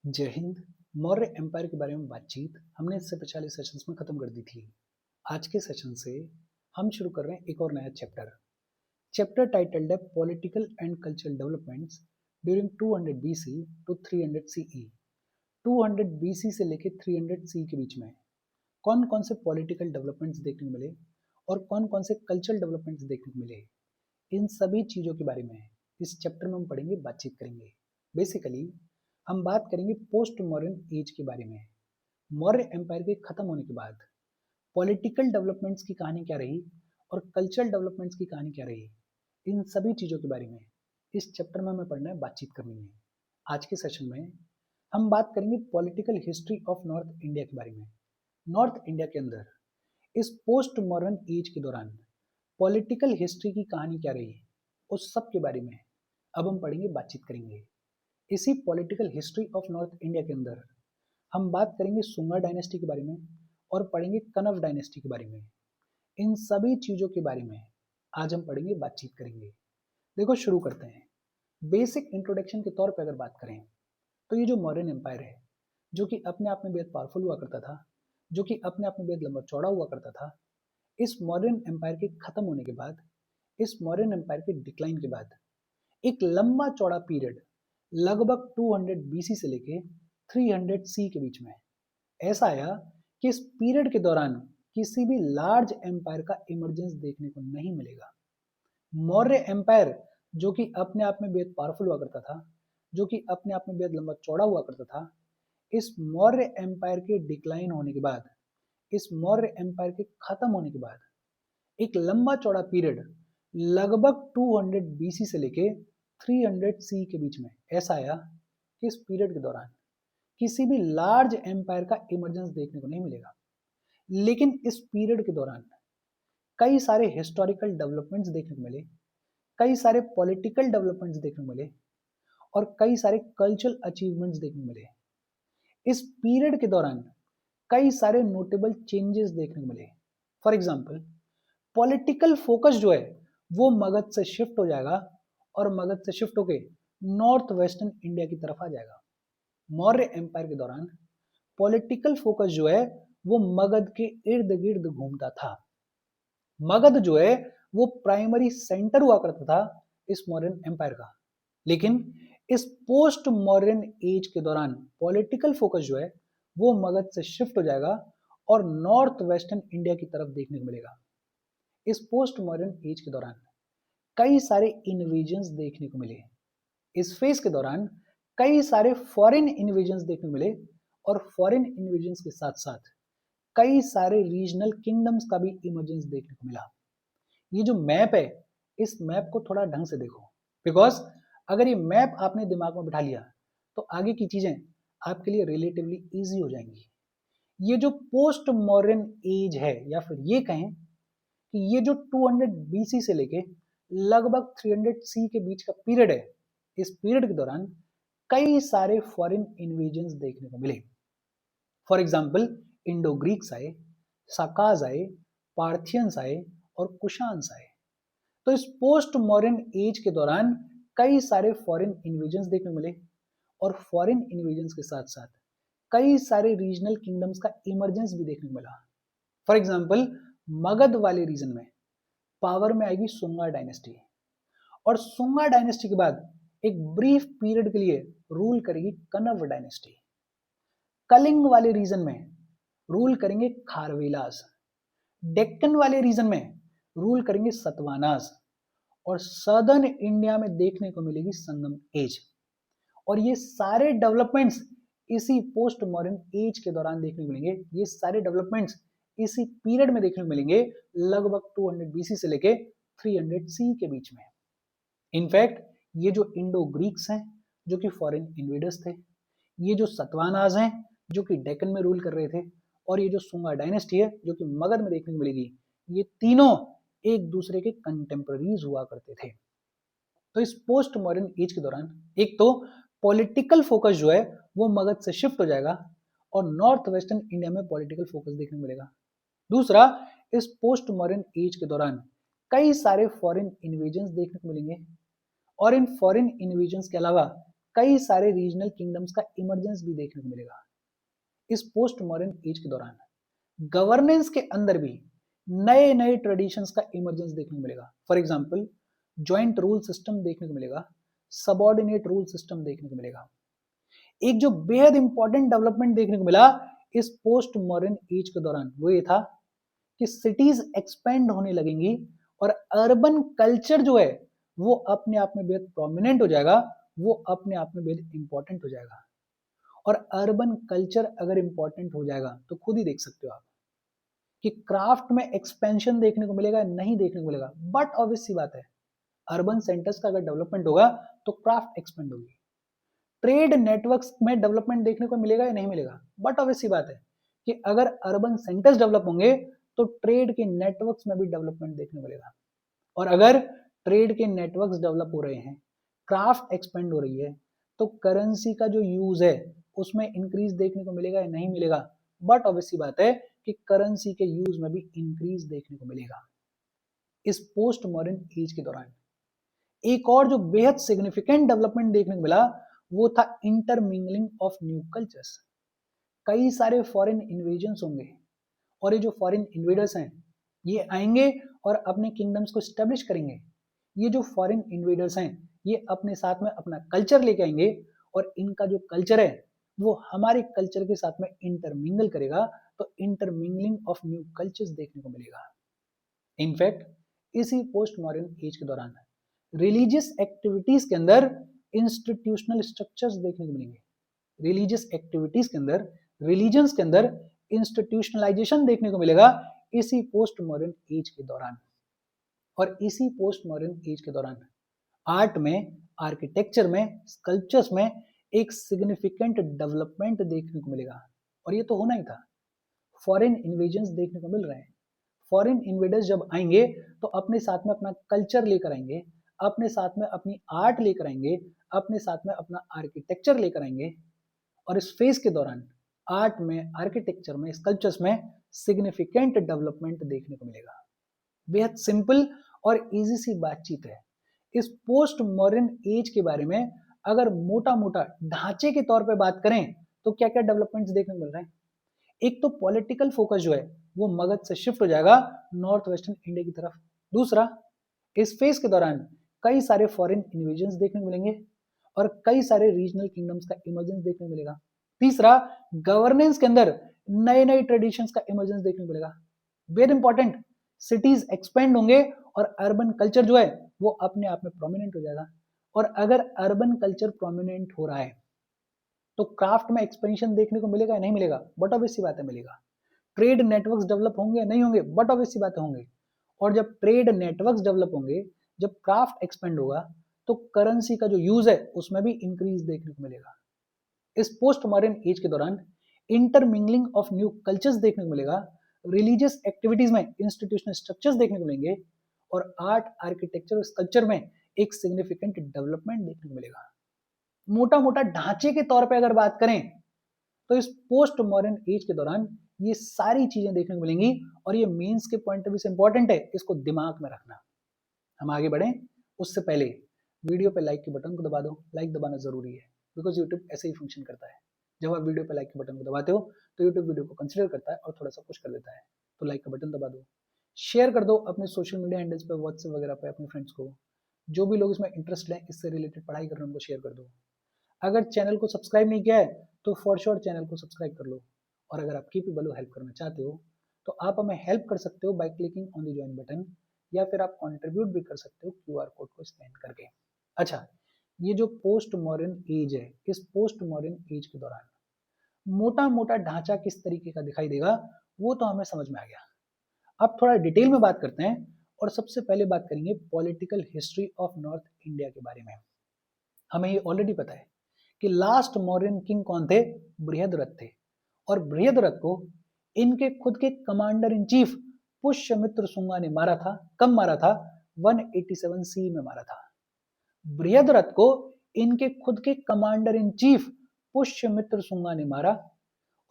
जय हिंद। मौर्य एम्पायर के बारे में बातचीत हमने इससे पिछले सेशंस में खत्म कर दी थी। आज के सेशन से हम शुरू कर रहे हैं एक और नया चैप्टर टाइटल्ड है political and cultural developments during 200 BC to 300 CE। 200 BC से लेके 300 CE के बीच में कौन कौन से पॉलिटिकल डेवलपमेंट्स देखने को मिले और कौन कौन से कल्चरल डेवलपमेंट्स देखने को मिले, इन सभी चीज़ों के बारे में इस चैप्टर में हम पढ़ेंगे, बातचीत करेंगे। बेसिकली हम बात करेंगे पोस्ट मॉडर्न एज के बारे में। मौर्य एम्पायर के खत्म होने के बाद पॉलिटिकल डेवलपमेंट्स की कहानी क्या रही और कल्चरल डेवलपमेंट्स की कहानी क्या रही, इन सभी चीज़ों के बारे में इस चैप्टर में हमें पढ़ना है, बातचीत करनी है। आज के सेशन में हम बात करेंगे political history of north India के बारे में। नॉर्थ इंडिया के अंदर इस पोस्ट मॉडर्न एज के दौरान पॉलिटिकल हिस्ट्री की कहानी क्या रही, उस सब के बारे में अब हम पढ़ेंगे, बातचीत करेंगे। इसी political history of north India के अंदर हम बात करेंगे सुंगा डायनेस्टी के बारे में और पढ़ेंगे कनव डायनेस्टी के बारे में। इन सभी चीज़ों के बारे में आज हम पढ़ेंगे, बातचीत करेंगे। देखो शुरू करते हैं। बेसिक इंट्रोडक्शन के तौर पर अगर बात करें तो ये जो मॉडर्न एम्पायर है, जो कि अपने आप में बेहद पावरफुल हुआ करता था, जो कि अपने आप में बेहद लंबा चौड़ा हुआ करता था, इस मॉडर्न एम्पायर के खत्म होने के बाद, इस मॉडर्न एम्पायर के डिक्लाइन के बाद एक लंबा चौड़ा पीरियड लगभग 200 BC से लेके 300 CE के बीच में ऐसा आया कि इस पीरियड के दौरान किसी भी लार्ज एम्पायर का इमरजेंस देखने को नहीं मिलेगा। मौर्य एम्पायर जो कि अपने आप में बेहद पावरफुल हुआ करता था, जो कि अपने आप में बेहद लंबा चौड़ा हुआ करता था, इस मौर्य एम्पायर के डिक्लाइन होने के बाद, इस मौर्य एम्पायर के खत्म होने के बाद एक लंबा चौड़ा पीरियड लगभग 200 BC से लेके 300 CE के बीच में ऐसा आया कि इस पीरियड के दौरान किसी भी लार्ज एम्पायर का इमरजेंस देखने को नहीं मिलेगा। लेकिन इस पीरियड के दौरान कई सारे हिस्टोरिकल डेवलपमेंट्स देखने को मिले, कई सारे पॉलिटिकल डेवलपमेंट्स देखने को मिले और कई सारे कल्चरल अचीवमेंट्स देखने को मिले। इस पीरियड के दौरान कई सारे नोटेबल चेंजेस देखने को मिले। फॉर एग्जाम्पल, पॉलिटिकल फोकस जो है वो मगध से शिफ्ट हो जाएगा और मगध से शिफ्ट होके नॉर्थ वेस्टर्न इंडिया की तरफ आ जाएगा। मौर्य एम्पायर के दौरान पॉलिटिकल फोकस जो है वो मगध के इर्द गिर्द घूमता था। मगध जो है वो प्राइमरी सेंटर हुआ करता था इस मॉडर्न एम्पायर का। लेकिन इस पोस्ट मॉडर्न एज के दौरान पॉलिटिकल फोकस जो है वो मगध से शिफ्ट हो जाएगा और नॉर्थ वेस्टर्न इंडिया की तरफ देखने को मिलेगा। इस पोस्ट मॉडर्न एज के दौरान कई सारे इन्वेजन्स देखने को मिले। इस फेज के दौरान कई सारे फॉरेन इन्वेजन्स देखने को मिले और फॉरेन इन्वेजन्स के साथ साथ कई सारे रीजनल किंगडम्स का भी इमरजेंस देखने को मिला। ये जो मैप है, इस मैप को थोड़ा ढंग से देखो, बिकॉज अगर ये मैप आपने दिमाग में बिठा लिया तो आगे की चीजें आपके लिए रिलेटिवली इजी हो जाएंगी। ये जो पोस्ट मॉडर्न एज है, या फिर ये कहें कि ये जो 200 BC से लेके लगभग 300 CE के बीच का पीरियड है, इस पीरियड के दौरान कई सारे फॉरेन इन्वेजन्स देखने को मिले। फॉर एग्जाम्पल, इंडो ग्रीक्स आए, साकाज आए, पार्थियंस आए और कुशान्स आए। तो इस पोस्ट मॉडर्न एज के दौरान कई सारे फॉरेन इन्वेजन्स देखने को मिले और फॉरेन इन्वेजन्स के साथ साथ कई सारे रीजनल किंगडम्स का इमरजेंस भी देखने को मिला। फॉर एग्जाम्पल, मगध वाले रीजन में पावर में आएगी सुंगा डायनेस्टी और सुंगा डायनेस्टी के बाद एक ब्रीफ पीरियड के लिए रूल करेगी कनव डायनेस्टी। कलिंग वाले रीजन में रूल करेंगे खारवेलास। डेक्कन वाले रीजन में रूल करेंगे सतवानास और सदर्न इंडिया में देखने को मिलेगी संगम एज। और ये सारे डेवलपमेंट्स इसी पोस्ट मॉडर्न एज के दौरान देखने को मिलेंगे। ये सारे डेवलपमेंट्स इसी पीरियड में देखने को मिलेंगे, लगभग 200 BC से लेके 300 CE के बीच में। इनफैक्ट ये जो इंडो ग्रीक्स हैं जो कि फॉरेन इन्वेडर्स थे, ये जो सतवानाज हैं जो कि डेक्कन में रूल कर रहे थे, और ये जो सुंगा डायनेस्टी है जो कि मगध में देखने को मिलेगी, ये तीनों एक दूसरे के कंटेम्पररीज हुआ करते थे। तो इस पोस्ट मॉडर्न एज के दौरान एक तो पॉलिटिकल फोकस जो है वो मगध से शिफ्ट हो जाएगा और नॉर्थ वेस्टर्न इंडिया में पॉलिटिकल फोकस देखने को मिलेगा। दूसरा, इस पोस्ट मॉडर्न एज के दौरान कई सारे फॉरेन इन्वेजन्स देखने को मिलेंगे और इन फॉरेन इन्वेजन्स के अलावा कई सारे रीजनल किंगडम्स का इमरजेंस भी देखने को मिलेगा। इस पोस्ट मॉडर्न एज के दौरान गवर्नेंस के अंदर भी नए नए ट्रेडिशंस का इमरजेंस देखने को मिलेगा। For example joint rule system देखने को मिलेगा, सबऑर्डिनेट रूल सिस्टम देखने को मिलेगा। एक जो बेहद इंपॉर्टेंट डेवलपमेंट देखने को मिला इस पोस्ट मॉडर्न एज के दौरान वो ये था कि सिटीज एक्सपेंड होने लगेंगी और अर्बन कल्चर जो है वो अपने आप में बेहद प्रोमिनेंट हो जाएगा, वो अपने आप में बेहद इंपॉर्टेंट हो जाएगा। और अर्बन कल्चर अगर इंपॉर्टेंट हो जाएगा तो खुद ही देख सकते हो आप कि क्राफ्ट में एक्सपेंशन देखने को मिलेगा, नहीं देखने को मिलेगा। बट ऑब्वियस सी बात है, अर्बन सेंटर्स का अगर डेवलपमेंट होगा तो क्राफ्ट एक्सपेंड होगी। ट्रेड नेटवर्क्स में डेवलपमेंट देखने को मिलेगा या नहीं मिलेगा, बट ऑब्वियस सी बात है कि अगर अर्बन सेंटर्स डेवलप होंगे तो ट्रेड के नेटवर्क्स में भी डेवलपमेंट देखने को मिलेगा। और अगर ट्रेड के नेटवर्क्स डेवलप हो रहे हैं, क्राफ्ट एक्सपेंड हो रही है, तो करेंसी का जो यूज है उसमें इंक्रीज देखने को मिलेगा या नहीं मिलेगा। बट ऑब्वियस सी बात है कि करेंसी के यूज में भी इंक्रीज देखने को मिलेगा। इस पोस्ट मॉडर्न एज के दौरान एक और जो बेहद सिग्निफिकेंट डेवलपमेंट देखने को मिला वो था इंटरमिंगलिंग ऑफ न्यू कल्चर्स। कई सारे फॉरेन इन्वेजन्स होंगे और ये जो फॉरेन इन्वेडर्स हैं ये आएंगे और अपने किंगडम्स को स्टेब्लिश करेंगे। ये जो फॉरेन इन्वेडर्स हैं ये अपने साथ में अपना कल्चर लेके आएंगे और इनका जो कल्चर है वो हमारे कल्चर के साथ में इंटरमिंगल करेगा, तो इंटरमिंगलिंग ऑफ न्यू कल्चर्स देखने को मिलेगा। इनफैक्ट इसी पोस्ट मॉडर्न एज के दौरान रिलीजियस एक्टिविटीज के अंदर इंस्टीट्यूशनल स्ट्रक्चर्स देखने को मिलेंगे। रिलीजियस एक्टिविटीज के अंदर, रिलीजन्स के अंदर इंस्टीट्यूशनलाइजेशन देखने को मिलेगा इसी पोस्ट मॉडर्न एज के दौरान। और इसी पोस्ट मॉडर्न एज के दौरान आर्ट में, आर्किटेक्चर में, स्कल्पचर्स में एक सिग्निफिकेंट डेवलपमेंट देखने को मिलेगा। और ये तो होना ही था, फॉरेन इन्वेजन्स देखने को मिल रहे हैं। फॉरेन इन्वेडर्स जब आएंगे तो अपने साथ में अपना कल्चर लेकर आएंगे, अपने साथ में अपनी आर्ट लेकर आएंगे, अपने साथ में अपना आर्किटेक्चर लेकर आएंगे। और इस फेज के दौरान आर्ट में, आर्किटेक्चर में, स्कल्पचर्स में सिग्निफिकेंट डेवलपमेंट देखने को मिलेगा। बेहद सिंपल और इजी सी बातचीत है। इस पोस्ट मॉडर्न एज के बारे में अगर मोटा मोटा ढांचे के तौर पे बात करें तो क्या क्या डेवलपमेंट्स देखने को मिल रहे हैं। एक तो पॉलिटिकल फोकस जो है वो मगध से शिफ्ट हो जाएगा नॉर्थ वेस्टर्न इंडिया की तरफ। दूसरा, इस फेज के दौरान कई सारे फॉरेन इन्वेजन्स देखने को मिलेंगे और कई सारे रीजनल किंगडम्स का इमरजेंस देखने को मिलेगा। तीसरा, गवर्नेंस के अंदर नए नए ट्रेडिशंस का इमरजेंस देखने को मिलेगा। वेरी इंपॉर्टेंट, सिटीज एक्सपेंड होंगे और अर्बन कल्चर जो है वो अपने आप में प्रोमिनेंट हो जाएगा। और अगर अर्बन कल्चर प्रोमिनेंट हो रहा है तो क्राफ्ट में एक्सपेंशन देखने को मिलेगा या नहीं मिलेगा, बट ऑब्वियस सी बात है मिलेगा। ट्रेड नेटवर्क्स डेवलप होंगे या नहीं होंगे, बट ऑब्वियस सी बात है होंगे। और जब ट्रेड नेटवर्क्स डेवलप होंगे, जब क्राफ्ट एक्सपेंड होगा, तो करेंसी का जो यूज है उसमें भी इंक्रीज देखने को मिलेगा। इस पोस्ट मॉडर्न एज के दौरान इंटरमिंगलिंग ऑफ न्यू कल्चर्स देखने को मिलेगा, रिलीजियस एक्टिविटीज में इंस्टीट्यूशनल स्ट्रक्चर्स देखने को मिलेंगे और आर्ट, आर्किटेक्चर और स्कल्पचर में एक सिग्निफिकेंट डेवलपमेंट देखने को मिलेगा। मोटा मोटा ढांचे के तौर पे अगर बात करें तो इस पोस्ट मॉडर्न एज के दौरान ये सारी चीजें देखने को मिलेंगी और ये मेंस के पॉइंट ऑफ व्यू से इंपॉर्टेंट है, इसको दिमाग में रखना। हम आगे बढ़ें उससे पहले वीडियो पे लाइक के बटन को दबा दो। लाइक दबाना जरूरी है बिकॉज यूट्यूब ऐसे ही फंक्शन करता है। जब आप वीडियो पे लाइक के बटन को दबाते हो तो यूट्यूब वीडियो को कंसिडर करता है और थोड़ा सा पुश कर देता है। तो लाइक का बटन दबा दो, शेयर कर दो अपने सोशल मीडिया हैंडल्स पे, व्हाट्सएप वगैरह पे अपने फ्रेंड्स को। जो भी लोग इसमें इंटरेस्ट लें, इससे रिलेटेड पढ़ाई कर रहे हैं, उनको शेयर कर दो। अगर चैनल को सब्सक्राइब नहीं किया है तो फॉर श्योर चैनल को सब्सक्राइब कर लो। और अगर आप कीपी बलो हेल्प करना चाहते हो तो आप हमें हेल्प कर सकते हो by clicking on the join button, या फिर आप कंट्रीब्यूट भी कर सकते हो क्यूआर कोड को स्कैन करके। अच्छा, ये जो पोस्ट मॉडर्न एज है, इस पोस्ट मॉडर्न एज के दौरान मोटा मोटा ढांचा किस तरीके का दिखाई देगा वो तो हमें समझ में आ गया। अब थोड़ा डिटेल में बात करते हैं और सबसे पहले बात करेंगे political history of north India के बारे में। हमें ये ऑलरेडी पता है कि लास्ट मौर्यन किंग कौन थे, बृहद्रथ थे। और बृहद्रथ को इनके खुद के commander in chief Pushyamitra Shunga ने मारा था। कब मारा था? 187 सी में मारा था। बृहद्रथ को इनके खुद के commander in chief Pushyamitra Shunga ने मारा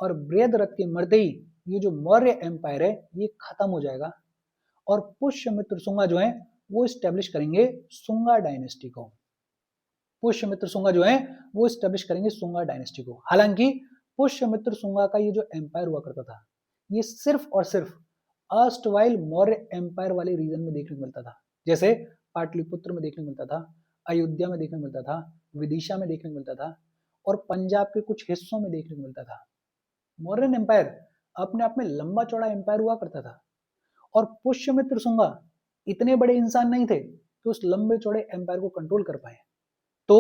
और बृहद्रथ के मरते ही ये जो मौर्य एम्पायर है ये खत्म हो जाएगा और पुष्यमित्र शुंगा जो है वो स्टेब्लिश करेंगे शुंगा डायनेस्टी को। पुष्यमित्र शुंगा जो है वो स्टेब्लिश करेंगे शुंगा डायनेस्टी को। हालांकि पुष्यमित्र शुंगा का ये जो एम्पायर हुआ करता था ये सिर्फ और सिर्फ अर्स्टवाइल मौर्य एम्पायर वाले रीजन में देखने को मिलता था, जैसे पाटलिपुत्र में देखने को मिलता था, अयोध्या में देखने को मिलता था, विदिशा में देखने को मिलता था और पंजाब के कुछ हिस्सों में देखने को मिलता था। मौर्यन एम्पायर अपने आप में लंबा चौड़ा एम्पायर हुआ करता था और पुष्यमित्र शुंगा इतने बड़े इंसान नहीं थे कि उस लंबे चौड़े एम्पायर को कंट्रोल कर पाए। तो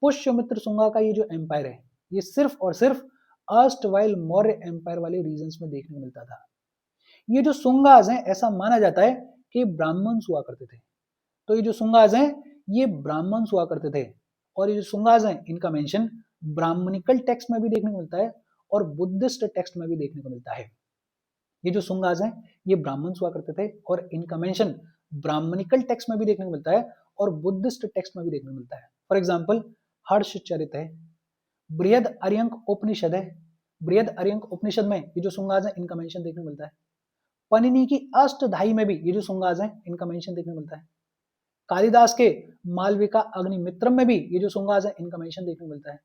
पुष्यमित्र शुंगा का ये जो एम्पायर है ये सिर्फ और सिर्फ अर्स्टवाइल मौर्य एम्पायर वाले रीजन्स में देखने को मिलता था। ये जो शुंगाज हैं ऐसा माना जाता है कि ब्राह्मण्स हुआ करते थे। तो ये जो शुंगाज हैं ये ब्राह्मण्स हुआ करते थे और ये जो शुंगाज हैं इनका मेंशन ब्राह्मणिकल टेक्स्ट में भी देखने को मिलता है और बुद्धिस्ट टेक्स्ट में भी देखने को मिलता है। ये जो शुंगाज हैं ये ब्राह्मण्स हुआ करते थे और इनका मेंशन ब्राह्मणिकल टेक्स्ट में भी देखने को मिलता है और बुद्धिस्ट टेक्स्ट में भी देखने को मिलता है। फॉर एग्जाम्पल हर्षचरित है, बृहद अर्यंक उपनिषद है, बृहद अर्यंक उपनिषद में ये जो शुंगाज हैं इनका मेंशन देखने को मिलता है। पनिनी की अष्टधाई में भी ये जो शुंगाज हैं इनका मेंशन देखने को मिलता है। कालिदास के मालविका अग्निमित्रम में भी ये जो शुंगाज हैं इनका मेंशन देखने को मिलता है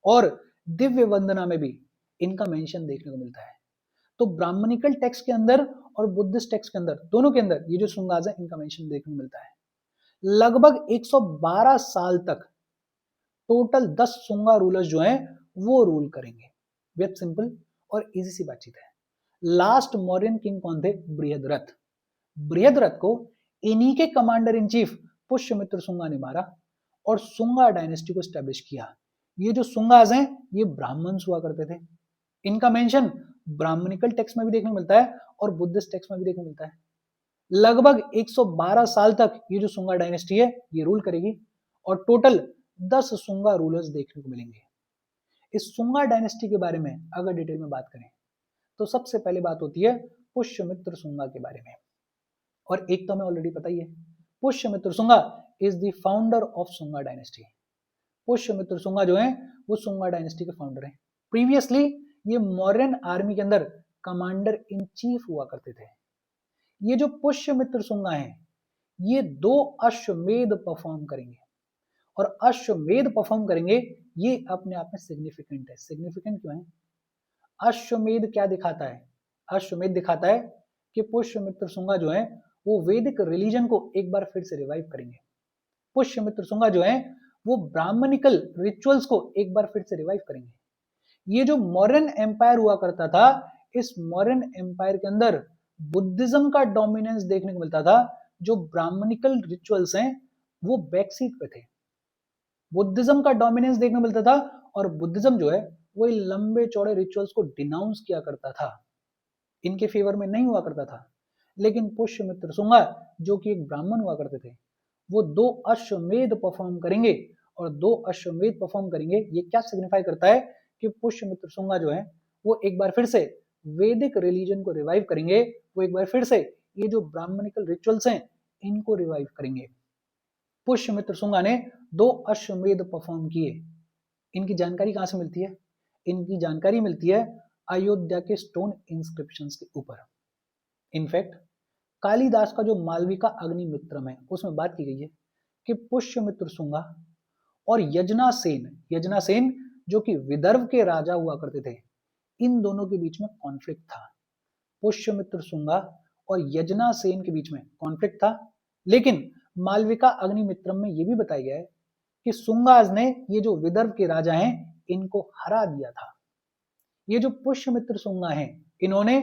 और दिव्य वंदना में भी इनका मेंशन देखने को मिलता है। तो ब्राह्मणिकल टेक्स्ट के अंदर और बुद्धिस्ट टेक्स्ट के अंदर दोनों के अंदर ये जो शुंगाज है इनका मेंशन देखने को मिलता है। लगभग 112 साल तक टोटल 10 शुंगा रूलर्स जो हैं वो रूल करेंगे। वेरी सिंपल और इजी सी बातचीत है। लास्ट मौर्यन किंग कौन थे? बृहद्रथ। बृहद्रथ को इन्हीं के commander in chief Pushyamitra Shunga ने मारा और शुंगा डायनेस्टी को स्टैब्लिश किया। ये जो शुंगाज हैं ये ब्राह्मण्स हुआ करते थे। इनका मेंशन ब्राह्मणिकल टेक्स्ट में भी देखने को मिलता है और बुद्धिस्ट टेक्स्ट में भी देखने को मिलता है। लगभग 112 साल तक ये जो शुंगा डायनेस्टी है ये रूल करेगी और टोटल 10 शुंगा रूलर्स देखने को मिलेंगे। इस शुंगा डायनेस्टी के बारे में अगर डिटेल में बात करें तो सबसे पहले बात होती है पुष्यमित्र शुंगा के बारे में, और एक तो हमें ऑलरेडी पता ही है, Pushyamitra Shunga is the founder of Shunga dynasty. Pushyamitra Shunga जो है वो शुंगा डायनेस्टी के फाउंडर हैं। प्रीवियसली ये मौर्यन आर्मी के अंदर कमांडर इन चीफ हुआ करते थे। ये जो पुष्यमित्र शुंगा हैं ये 2 अश्वमेध परफॉर्म करेंगे और अश्वमेध परफॉर्म करेंगे ये अपने आप में सिग्निफिकेंट है। सिग्निफिकेंट क्यों है? अश्वमेध क्या दिखाता है? अश्वमेध दिखाता है कि पुष्यमित्र शुंगा जो है वो वैदिक रिलीजन को एक बार फिर से रिवाइव करेंगे। पुष्यमित्र शुंगा जो है वो ब्राह्मणिकल रिचुअल्स को एक बार फिर से रिवाइव करेंगे। ये जो मौर्यन एम्पायर हुआ करता था इस मौर्यन एम्पायर के अंदर बुद्धिज्म का डोमिनेंस देखने को मिलता था। जो ब्राह्मणिकल रिचुअल्स हैं वो बैकसीट पे थे। बुद्धिज्म का डोमिनेंस देखने को मिलता था और बुद्धिज्म जो है वो लंबे चौड़े रिचुअल्स को डिनाउंस किया करता था, इनके फेवर में नहीं हुआ करता था। लेकिन पुष्यमित्र शुंगा जो कि एक ब्राह्मण हुआ करते थे वो 2 अश्वमेध परफॉर्म करेंगे और 2 अश्वमेध परफॉर्म करेंगे ये क्या सिग्निफाई करता है कि पुष्यमित्र शुंगा जो है वो एक बार फिर से वैदिक रिलीजन को रिवाइव करेंगे। वो एक बार फिर से ये जो ब्राह्मणिकल रिचुअल्स हैं इनको रिवाइव करेंगे। पुष्यमित्र शुंगा ने 2 अश्वमेध परफॉर्म किए। इनकी जानकारी कहां से मिलती है? इनकी जानकारी मिलती है अयोध्या के स्टोन इंस्क्रिप्शंस के ऊपर। इनफैक्ट कालिदास का जो मालविका अग्निमित्रम है उसमें बात की गई है कि पुष्यमित्र शुंगा और यजनासेन जो कि विदर्भ के राजा हुआ करते थे, इन दोनों के बीच में कॉन्फ्लिक्ट था। पुष्यमित्र शुंगा और यजनासेन के बीच में कॉन्फ्लिक्ट था, लेकिन मालविका अग्निमित्रम में यह भी बताया गया है कि शुंगाज ने ये जो विदर्भ के राजा हैं इनको हरा दिया था। ये जो पुष्यमित्र शुंगा हैं इन्होंने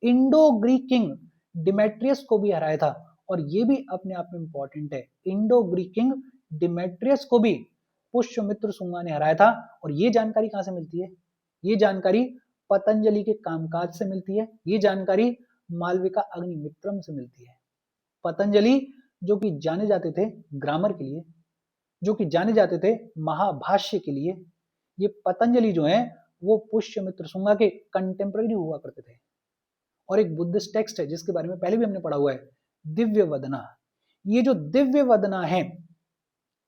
इंडो ग्रीक किंग डिमेट्रियस को भी हराया था और ये भी अपने आप में इंपॉर्टेंट है। इंडो ग्रीक किंग डिमेट्रियस को भी पुष्यमित्र शुंगा ने हराया था। और ये जानकारी कहां से मिलती है? ये जानकारी पतंजलि के कामकाज से मिलती है। ये जानकारी मालविका अग्निमित्रम से मिलती है। पतंजलि जो कि जाने जाते थे ग्रामर के लिए, जो कि जाने जाते थे महाभाष्य के लिए, ये पतंजलि जो है वो पुष्यमित्र शुंगा के कंटेम्पररी हुआ करते थे। और एक बुद्धिस्ट टेक्स्ट है जिसके बारे में पहले भी हमने पढ़ा हुआ है, दिव्य वदना। ये जो दिव्य वदना है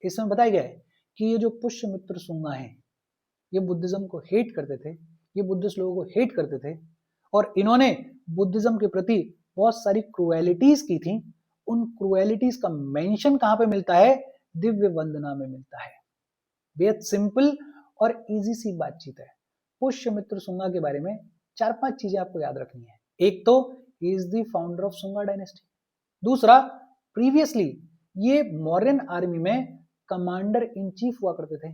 इसमें बताया गया है कि ये जो पुष्यमित्र शुंगा है ये बुद्धिज्म को हेट करते थे, ये बुद्धिस्ट लोगों को हेट करते थे और इन्होंने बुद्धिज्म के प्रति बहुत सारी क्रुएलिटीज की थी। उन क्रुएलिटीज का मेंशन कहां पे मिलता है? दिव्य वंदना में मिलता है। बेहद सिंपल और इजी सी बातचीत है। पुष्यमित्र शुंगा के बारे में 4-5 चीजें आपको याद रखनी है। एक तो he is the founder of Shunga dynasty. दूसरा, प्रीवियसली ये मौर्यन आर्मी में कमांडर इन चीफ हुआ करते थे।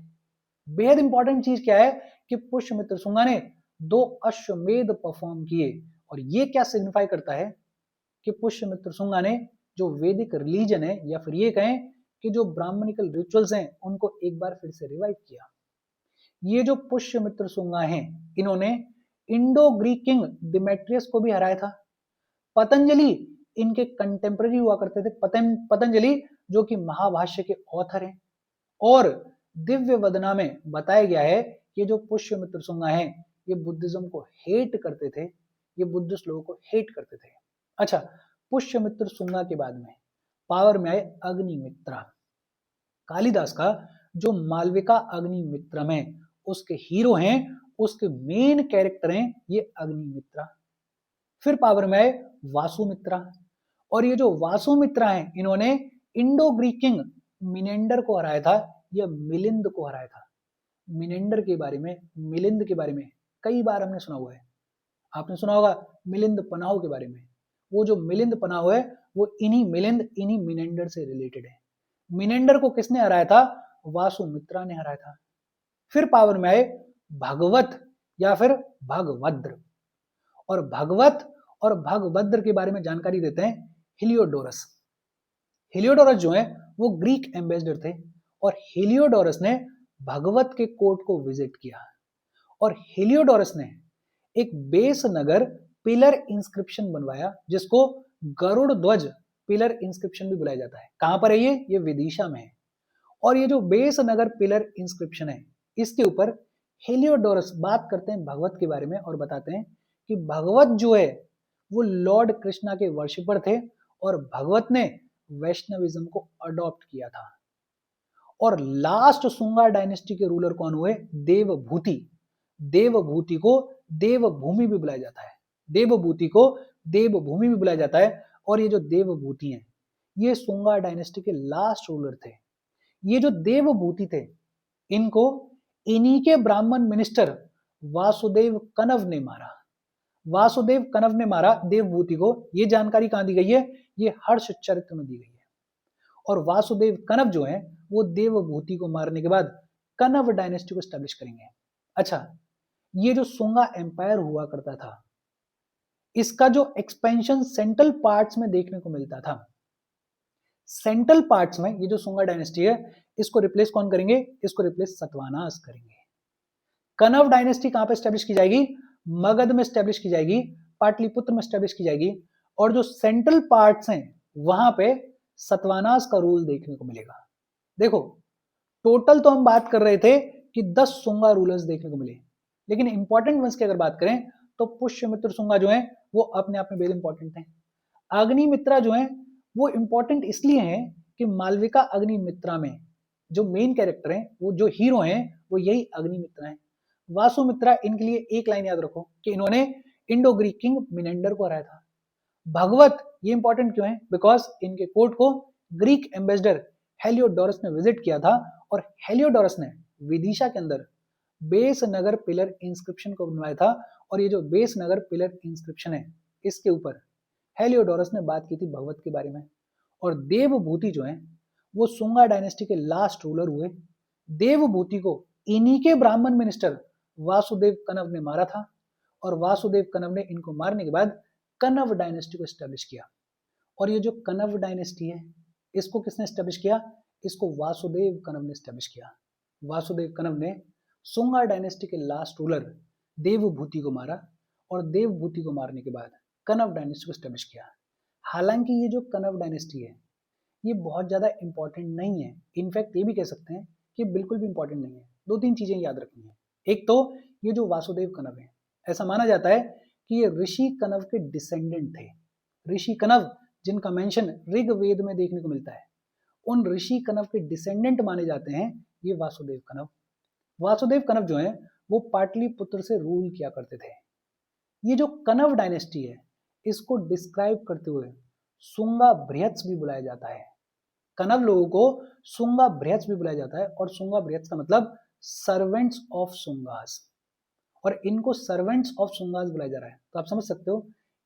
बेहद इंपॉर्टेंट चीज क्या है कि पुष्यमित्र शुंगा ने 2 अश्वमेध परफॉर्म किए, और ये क्या सिग्निफाई करता है कि पुष्यमित्र शुंगा ने जो वैदिक रिलीजन है, या फिर ये कहें कि जो ब्राह्मणिकल रिचुअल्स हैं, उनको एक बार फिर से रिवाइव किया। ये जो पुष्यमित्र शुंगा हैं, इन्होंने इंडो ग्रीक किंग डिमेट्रियस को भी हराया था। पतंजलि इनके कंटेम्पररी हुआ करते थे। पतंजलि जो कि महाभाष्य के ऑथर हैं, और दिव्य वदना में बताया गया है कि जो पुष्यमित्र शुंगा हैं, ये बुद्धिज्म को हेट करते थे, ये बुद्धिस्ट लोगों को हेट करते थे। अच्छा, पुष्यमित्र शुंगा के बाद में पावर में आए अग्निमित्रा। कालिदास का जो मालविका अग्निमित्रम है, उसके हीरो हैं, उसके मेन कैरेक्टर हैं ये अग्निमित्रा। फिर पावर में आए वासुमित्रा, और ये जो वासुमित्रा हैं, इन्होंने इंडो ग्रीक किंग मिनेंडर को हराया था, या मिलिंद को हराया था। मिनेंडर के बारे में, मिलिंद के बारे में कई बार हमने सुना हुआ है। आपने सुना होगा मिलिंद पनाह के बारे में। वो जो मिलिंद पनाह है, वो इन्हीं मिलिंद, इन्हीं मिनेंडर से रिलेटेड है। मिनेंडर को किसने हराया था? वासुमित्रा ने हराया था। फिर पावर में आए भगवत या फिर भगवद्र, और भगवत और भगवद्र के बारे में जानकारी देते हैं हेलियोडोरस। हेलियोडोरस जो है वो ग्रीक एम्बेसडर थे, और हेलियोडोरस ने भगवत के कोर्ट को विजिट किया, और हेलियोडोरस ने एक बेस नगर पिलर इंस्क्रिप्शन बनवाया, जिसको गरुड़ ध्वज पिलर इंस्क्रिप्शन भी बुलाया जाता है। कहां पर है ये विदिशा में है। और ये जो बेस नगर पिलर इंस्क्रिप्शन है, इसके ऊपर हेलियोडोरस बात करते हैं भगवत के बारे में, और बताते हैं कि भगवत जो है वो लॉर्ड कृष्णा के वर्शिपर थे, और भगवत ने वैष्णविज्म को अडॉप्ट किया था। और लास्ट शुंगा डायनेस्टी के रूलर कौन हुए? देवभूति। देवभूति को देवभूमि भी बुलाया जाता है, देवभूति को देवभूमि भी बुलाया जाता है। और ये जो देवभूति हैं, ये शुंगा डायनेस्टी के लास्ट रूलर थे। ये जो देवभूति थे, इनको इन्हीं के ब्राह्मण मिनिस्टर वासुदेव कनव ने मारा। वासुदेव कनव ने मारा देवभूति को। ये जानकारी कहां दी गई है? ये हर्ष चरित्र में दी गई है। और वासुदेव कनव जो है वो देवभूति को मारने के बाद कनव डायनेस्टी को स्टैब्लिश करेंगे। अच्छा, ये जो शुंगा एम्पायर हुआ करता था, इसका जो एक्सपेंशन सेंट्रल पार्ट्स में देखने को मिलता था। सेंट्रल पार्ट्स में ये जो शुंगा डायनेस्टी है, इसको रिप्लेस कौन करेंगे? इसको रिप्लेस सतवाहनास करेंगे। कनव डायनेस्टी कहां पे स्टैब्लिश की जाएगी? मगध में स्टैब्लिश की जाएगी, पाटलिपुत्र में स्टैब्लिश की जाएगी। और जो सेंट्रल पार्ट्स हैं, वहां पे सतवाहनास का रूल देखने को मिलेगा। देखो, टोटल तो हम बात कर रहे थे कि 10 शुंगा रूलर्स देखने को मिले, लेकिन इंपॉर्टेंट वंस की अगर बात करें तो पुष्यमित्र शुंगा जो है वो अपने आप में बेहद इंपॉर्टेंट है। अग्निमित्रा जो है वो इंपॉर्टेंट इसलिए है कि मालविका अग्निमित्रा में जो मेन कैरेक्टर है, वो जो हीरो हैं, वो यही अग्निमित्रा है। वासुमित्रा, इनके लिए एक लाइन याद रखो कि इन्होंने इंडो ग्रीक किंग मिनेंडर को हराया था। भगवत, ये इंपॉर्टेंट क्यों है? बिकॉज इनके कोर्ट को ग्रीक एम्बेसडर हेलियोडोरस ने विजिट किया था, और हेलियोडोरस ने विदिशा के अंदर बेस नगर पिलर इंस्क्रिप्शन को बनवाया था। और ये जो बेस नगर पिलर इंस्क्रिप्शन है, इसके ऊपर हेलियोडोरस ने बात की थी भगवत के बारे में। और देवभूति जो है वो शुंगा डायनेस्टी के लास्ट रूलर हुए। देवभूति को इन्हीं के ब्राह्मण मिनिस्टर वासुदेव कनव ने मारा था, और वासुदेव कनव ने इनको मारने के बाद कनव डायनेस्टी को स्टैब्लिश किया। और ये जो कनव डायनेस्टी है, इसको किसने स्टैब्लिश किया? इसको वासुदेव कनव ने स्टैब्लिश किया। वासुदेव कनव ने शुंगा डायनेस्टी के लास्ट रूलर देवभूति को मारा, और देवभूति को मारने के बाद कनव डायनेस्टी को स्टैब्लिश किया। हालांकि ये जो कनव डायनेस्टी है, ये बहुत ज्यादा इंपॉर्टेंट नहीं है। इनफैक्ट ये भी कह सकते हैं कि बिल्कुल भी इंपॉर्टेंट नहीं है। 2-3 चीजें याद रखनी है। एक तो ये जो वासुदेव कनव है, ऐसा माना जाता है कि ये ऋषि कनव के डिसेंडेंट थे। ऋषि कनव जिनका मेंशन ऋग्वेद में देखने को मिलता है, उन ऋषि कनव के डिसेंडेंट माने जाते हैं ये वासुदेव कनव। वासुदेव कनव जो है वो पाटलिपुत्र से रूल किया करते थे। ये जो कनव डायनेस्टी है, इसको डिस्क्राइब करते हुए शुंगा बृहत्स भी बुलाया जाता है। कनव लोगों को सुंगा बृहत्स भी बुलाया जाता है, और सुंगा बृहत्स का मतलब सर्वेंट्स ऑफ सुंगास, और इनको सर्वेंट्स ऑफ सुंगास बुलाया जा रहा है। तो आप समझ सकते हो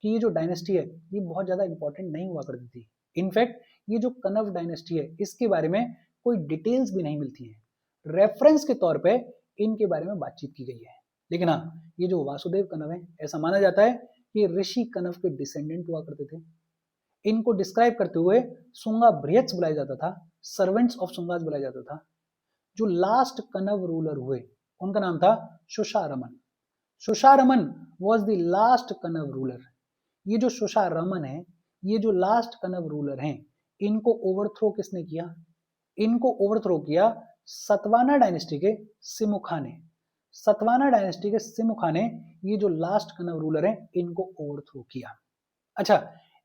कि ये जो डायनेस्टी है ये बहुत ज्यादा इंपॉर्टेंट नहीं हुआ करती थी। इनफैक्ट ये जो कनव डायनेस्टी है इसके बारे में कोई डिटेल्स भी नहीं मिलती है। रेफरेंस के तौर पे इनके बारे में बातचीत की गई है। लेकिन हाँ, ये जो वासुदेव कनव है, ऐसा माना जाता है कि ऋषि कनव के डिसेंडेंट हुआ करते थे। इनको डिस्क्राइब करते हुए सुंगा बृहत्स बुलाया जाता था, सर्वेंट्स ऑफ सुंगास बुलाया जाता था। जो लास्ट कनव रूलर हुए उनका नाम था Susharman. Susharman was the last Kanva ruler. ये जो सुशारमन है, ये जो लास्ट कनव रूलर हैं, इनको ओवरथ्रो किसने किया? इनको ओवरथ्रो किया सतवाना डायनेस्टी के सिमुखा ने। सतवाना डायनेस्टी के सिमुखा ने ये जो लास्ट कनव रूलर हैं इनको ओवरथ्रो किया। अच्छा,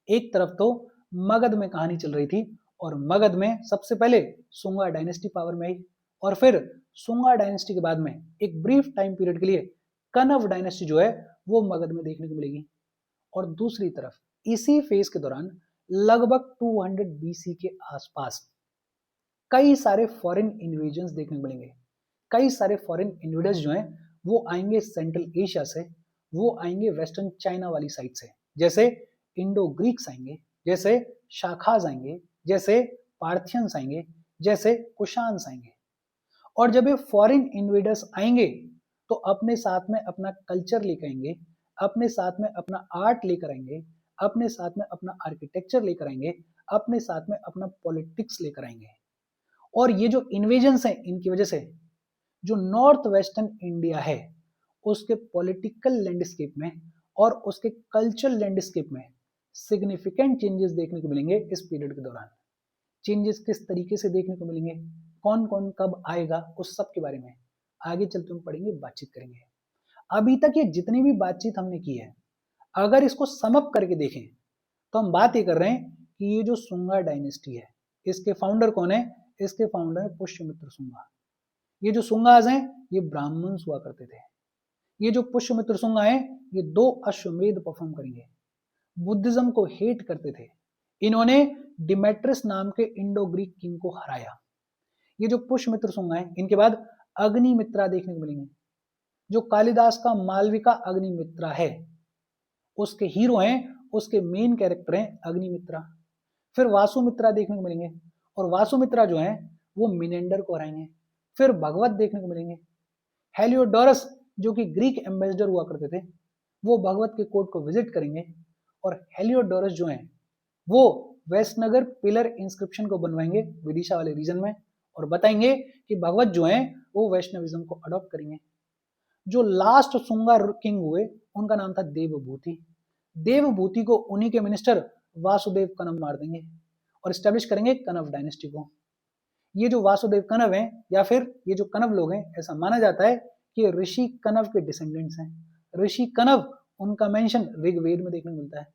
एक तरफ तो मगध में कहानी चल रही थी, और मगध में सबसे पहले सुंगा डायनेस्टी पावर में आई, और फिर सुंगा डायनेस्टी के बाद में एक ब्रीफ टाइम पीरियड के लिए कनव डायनेस्टी जो है वो मगध में देखने को मिलेगी। और दूसरी तरफ इसी फेज के दौरान लगभग 200 बीसी के आसपास कई सारे फॉरेन इन्वेजन्स देखने को मिलेंगे। कई सारे फॉरेन इन्वेडर्स जो हैं वो आएंगे सेंट्रल एशिया से, वो आएंगे वेस्टर्न चाइना वाली साइड से, जैसे इंडो ग्रीक्स आएंगे, जैसे शाखाज आएंगे, जैसे पार्थियंस आएंगे, जैसे कुशान्स आएंगे। और जब ये फॉरेन इन्वेडर्स आएंगे तो अपने साथ में अपना कल्चर लेकर आएंगे, अपने साथ में अपना आर्ट लेकर आएंगे, अपने साथ में अपना आर्किटेक्चर लेकर आएंगे, अपने साथ में अपना पॉलिटिक्स लेकर आएंगे। और ये जो इन्वेजन्स हैं इनकी वजह से जो नॉर्थ वेस्टर्न इंडिया है उसके पॉलिटिकल लैंडस्केप में और उसके कल्चरल लैंडस्केप में सिग्निफिकेंट चेंजेस देखने को मिलेंगे इस पीरियड के दौरान। चेंजेस किस तरीके से देखने को मिलेंगे, कौन कौन कब आएगा, उस सब के बारे में आगे चलते हम पढ़ेंगे, बातचीत करेंगे। अभी तक ये जितनी भी बातचीत हमने की है, अगर इसको समअप करके देखें तो हम बात ये कर रहे हैं कि ये जो सुंगा डायनेस्टी है इसके फाउंडर कौन है? इसके फाउंडर है पुष्यमित्र सुंगा। ये जो सुंगास हैं ये ब्राह्मण्स हुआ करते थे। ये जो पुष्यमित्र सुंगा है ये 2 अश्वमेध परफॉर्म करेंगे। बुद्धिज्म को हेट करते थे। इन्होंने डिमेट्रियस नाम के इंडो ग्रीक किंग को हराया। ये जो पुष्यमित्र सुंगा है इनके बाद अग्निमित्रा देखने को मिलेंगे। जो कालिदास का मालविका अग्निमित्रा है उसके हीरो हैं, उसके मेन कैरेक्टर हैं अग्निमित्रा। फिर वासुमित्रा देखने को मिलेंगे, और वासुमित्रा जो है वो मिनेंडर को हराएंगे। फिर भगवत देखने को मिलेंगे। हेलियोडोरस जो कि ग्रीक एम्बेसडर हुआ करते थे वो भगवत के कोर्ट को विजिट करेंगे, और हेलियोडोरस जो है वो वेस्टनगर पिलर इंस्क्रिप्शन को बनवाएंगे विदिशा वाले रीजन में, और बताएंगे कि भगवत जो है वो वैष्णविज्म को अडॉप्ट करेंगे। जो लास्ट सुंगा किंग हुए उनका नाम था देवभूति। देवभूति को उन्हीं के मिनिस्टर वासुदेव कनव मार देंगे और स्टैब्लिश करेंगे कनव डायनेस्टी को। ये जो वासुदेव कनव हैं या फिर ये जो कनव लोग हैं, ऐसा माना जाता है कि ऋषि कनव के डिसेंडेंट्स हैं। ऋषि कनव उनका मेंशन ऋग्वेद में देखने को मिलता है।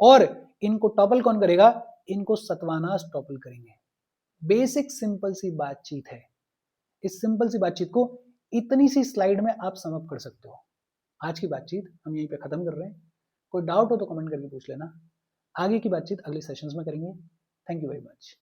और इनको टॉपल कौन करेगा? इनको सतवानास टॉपल करेंगे। बेसिक सिंपल सी बातचीत है। इस सिंपल सी बातचीत को इतनी सी स्लाइड में आप समअप कर सकते हो। आज की बातचीत हम यहीं पे खत्म कर रहे हैं। कोई डाउट हो तो कमेंट करके पूछ लेना। आगे की बातचीत अगले सेशंस में करेंगे। Thank you very much.